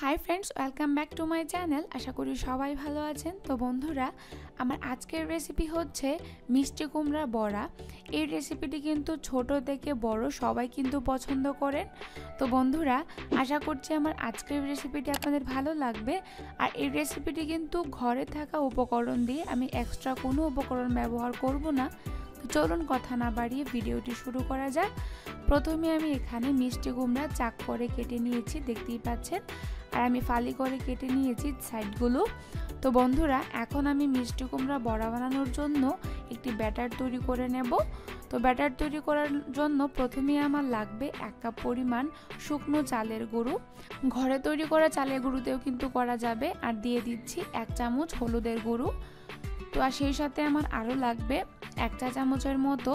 High friends welcome back to my channel. आशा करी सबाई भालो आछेन। तो बंधुरा आमार आजकेर रेसिपि होच्छे मिष्टि कुमड़ा बड़ा। এই রেসিপিটি কিন্তু ছোট থেকে বড় সবাই কিন্তু পছন্দ করেন। তো বন্ধুরা আশা করছি আমার আজকের রেসিপিটি আপনাদের ভালো লাগবে। আর এই রেসিপিটি কিন্তু ঘরে থাকা উপকরণ দিয়ে আমি এক্সট্রা কোনো উপকরণ ব্যবহার করব না। তো চলুন কথা না বাড়িয়ে ভিডিওটি শুরু করা যাক। প্রথমে আমি এখানে মিষ্টি কুমড়া চাক করে কেটে নিয়েছি, দেখতেই পাচ্ছেন। আর আমি ফালি করে কেটে নিয়েছি সাইডগুলো। তো বন্ধুরা এখন আমি মিষ্টি কুমড়া বড়া বানানোর জন্য একটি ব্যাটার তৈরি করে নেব। তো ব্যাটার তৈরি করার জন্য প্রথমে আমার লাগবে 1 কাপ পরিমাণ শুকনো চালের গুঁড়ো। ঘরে তৈরি করা চালের গুঁড়োতেও কিন্তু করা যাবে। আর দিয়ে দিচ্ছি 1 চামচ হলুদের গুঁড়ো। তো আর সেই সাথে আমার আরও লাগবে 1 চা চামচের মতো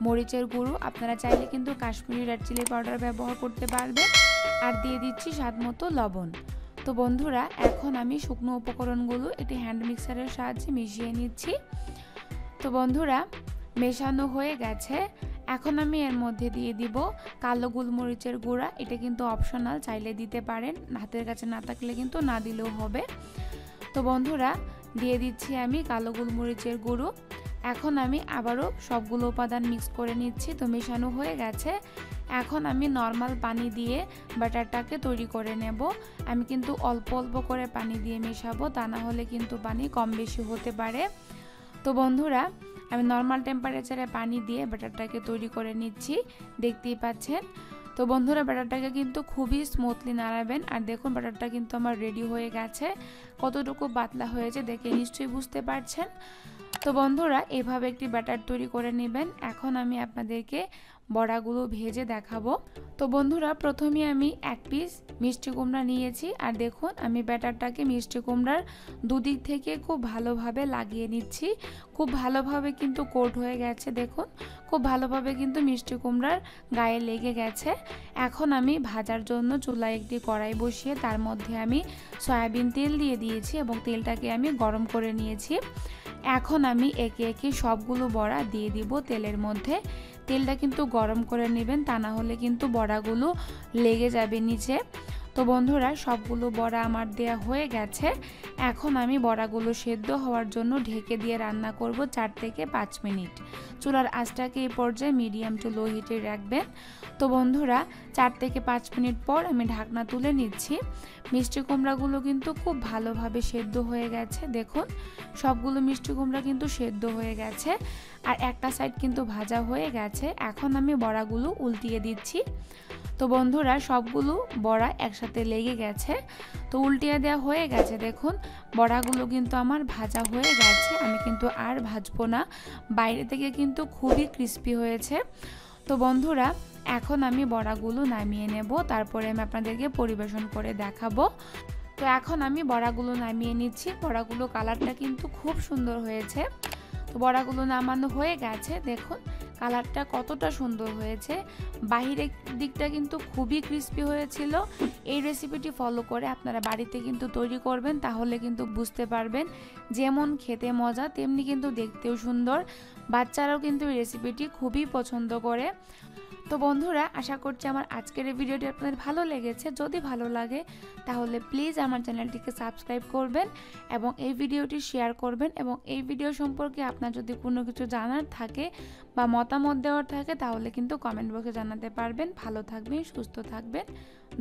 মরিচের গুঁড়ো। আপনারা চাইলে কিন্তু কাশ্মীরি রেড চিলি পাউডার ব্যবহার করতে পারবেন। আর দিয়ে দিচ্ছি স্বাদ মতো লবণ। তো বন্ধুরা এখন আমি শুকনো উপকরণগুলো একটি হ্যান্ড মিক্সারের সাহায্যে মিশিয়ে নিচ্ছি। তো বন্ধুরা মেশানো হয়ে গেছে। এখন আমি এর মধ্যে দিয়ে দিব কালো গোলমরিচের গুঁড়া। এটা কিন্তু অপশনাল, চাইলে দিতে পারেন, হাতের কাছে না থাকলে কিন্তু না দিলেও হবে। তো বন্ধুরা দিয়ে দিচ্ছি আমি কালো গোলমরিচের গুঁড়ো। এখন আমি আবারও সবগুলো উপাদান মিক্স করে নিচ্ছি। তো মেশানো হয়ে গেছে। এখন আমি নর্মাল পানি দিয়ে ব্যাটারটাকে তৈরি করে নেব। আমি কিন্তু অল্প অল্প করে পানি দিয়ে মেশাবো, তা না হলে কিন্তু পানি কম বেশি হতে পারে। তো বন্ধুরা আমি নর্মাল টেম্পারেচারে পানি দিয়ে ব্যাটারটাকে তৈরি করে নিচ্ছি, দেখতেই পাচ্ছেন। তো বন্ধুরা ব্যাটারটাকে কিন্তু খুবই স্মুথলি নাড়াবেন। আর দেখুন ব্যাটারটা কিন্তু আমার রেডি হয়ে গেছে। কতটুকু পাতলা হয়েছে দেখে নিশ্চয়ই বুঝতে পারছেন। তো বন্ধুরা এভাবে একটি ব্যাটার তৈরি করে নেবেন। এখন আমি আপনাদেরকে বড়াগুলো ভেজে দেখাবো। তো বন্ধুরা প্রথমে আমি 1 পিস মিষ্টি কুমড়া নিয়েছি। আর দেখুন আমি ব্যাটারটাকে মিষ্টি কুমড়ার দুদিক থেকে খুব ভালোভাবে লাগিয়ে নিচ্ছি। খুব ভালোভাবে কিন্তু কোট হয়ে গেছে, দেখুন খুব ভালোভাবে কিন্তু মিষ্টি কুমড়ার গায়ে লেগে গেছে। এখন আমি ভাজার জন্য চুলায় একটি কড়াই বসিয়ে তার মধ্যে আমি সয়াবিন তেল দিয়ে দিয়েছি এবং তেলটাকে আমি গরম করে নিয়েছি। এখন আমি একে একে সবগুলো বড়া দিয়ে দিব তেলের মধ্যে। তেলটা কিন্তু গরম করে নেবেন, তা না হলে কিন্তু বড়াগুলো লেগে যাবে নিচে। তো বন্ধুরা সবগুলো বড়া আমার দেয়া হয়ে গেছে। এখন আমি বড়াগুলো সেদ্ধ হওয়ার জন্য ঢেকে দিয়ে রান্না করব 4 থেকে 5 মিনিট। চুলার আঁচটাকে এই পর্যায়ে মিডিয়াম টু লো হিটে রাখবেন। তো বন্ধুরা 4 থেকে 5 মিনিট পর আমি ঢাকনা তুলে নিচ্ছি। মিষ্টি কুমড়াগুলো কিন্তু খুব ভালোভাবে সেদ্ধ হয়ে গেছে। দেখুন সবগুলো মিষ্টি কুমড়া কিন্তু সেদ্ধ হয়ে গেছে। আর একটা সাইড কিন্তু ভাজা হয়ে গেছে। এখন আমি বড়াগুলো উল্টিয়ে দিচ্ছি। তো বন্ধুরা সবগুলো বড়া একসাথে লেগে গেছে। তো উল্টিয়ে দেওয়া হয়ে গেছে। দেখুন বড়াগুলো কিন্তু আমার ভাজা হয়ে গেছে। আমি কিন্তু আর ভাজবো না, বাইরে থেকে কিন্তু খুবই ক্রিস্পি হয়েছে। তো বন্ধুরা এখন আমি বড়াগুলো নামিয়ে নেব, তারপরে আমি আপনাদেরকে পরিবেশন করে দেখাবো। তো এখন আমি বড়াগুলো নামিয়ে নিচ্ছি। বড়াগুলো কালারটা কিন্তু খুব সুন্দর হয়েছে। তো বড়াগুলো নামানো হয়ে গেছে। দেখুন কালারটা কতটা সুন্দর হয়েছে। বাহিরের দিকটা কিন্তু খুবই ক্রিস্পি হয়েছিল। এই রেসিপিটি ফলো করে আপনারা বাড়িতে কিন্তু তৈরি করবেন, তাহলে কিন্তু বুঝতে পারবেন যেমন খেতে মজা তেমনি কিন্তু দেখতেও সুন্দর। বাচ্চারাও কিন্তু এই রেসিপিটি খুবই পছন্দ করে। তো বন্ধুরা আশা করছি আমার আজকের এই ভিডিওটি আপনাদের ভালো লেগেছে। যদি ভালো লাগে তাহলে প্লিজ আমার চ্যানেলটিকে সাবস্ক্রাইব করবেন এবং এই ভিডিওটি শেয়ার করবেন। এবং এই ভিডিও সম্পর্কে আপনার যদি কোনো কিছু জানার থাকে বা মতামত দেওয়ার থাকে তাহলে কিন্তু কমেন্ট বক্সে জানাতে পারবেন। ভালো থাকবেন, সুস্থ থাকবেন,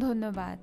ধন্যবাদ।